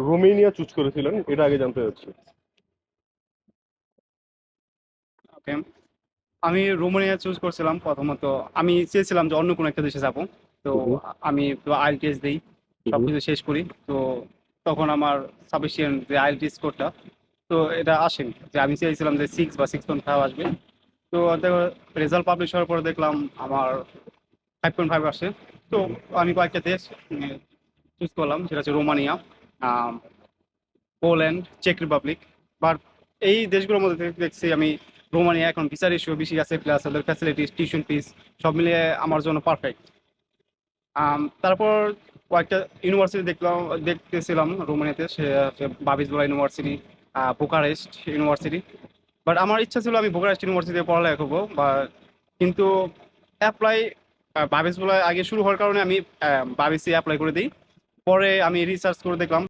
Romania choose করেছিলেন এটা আগে জানতে চাচ্ছি। ওকে, আমি রোমানিয়া চুজ করছিলাম প্রথমত। আমি চেয়েছিলাম যে অন্য কোনো একটা দেশে যাব। তো হুম, আমি তো আইএলটিএস দিই, হুম, সবকিছু শেষ করি। তো তখন আমার সাফিসিয়েন্ট যে আইএলটিএস স্কোরটা, তো এটা আসেনি। যে আমি চেয়েছিলাম যে 6 বা 6.5 আসবে। তো দেখো, রেজাল্ট পাবলিশ হওয়ার পরে দেখলাম আমার 5.5 আসে। তো আমি কয়েকটা দেশ চুজ করলাম, সেটা হচ্ছে রোমানিয়া, আম, পোল্যান্ড, চেক রিপাবলিক। বাট এই দেশগুলোর মধ্যে থেকে দেখছি আমি রোমানিয়া এখন ভিসার ইস্যু বেশি আছে, প্লাস ওদের ফ্যাসিলিটিস, টিউশন ফিস সব মিলিয়ে আমার জন্য পারফেক্ট। তারপর কয়েকটা ইউনিভার্সিটি দেখতেছিলাম রোমানিয়াতে, সে বাবিসবোলা ইউনিভার্সিটি, বুকারেস্ট ইউনিভার্সিটি। বাট আমার ইচ্ছা ছিল আমি বুকারেস্ট ইউনিভার্সিটিতে পড়ালেখা করবো, বা কিন্তু অ্যাপ্লাই বাবিসবোলা আগে শুরু হওয়ার কারণে আমি বাবিসি অ্যাপ্লাই করে দিই। পরে আমি রিসার্চ করে দেখলাম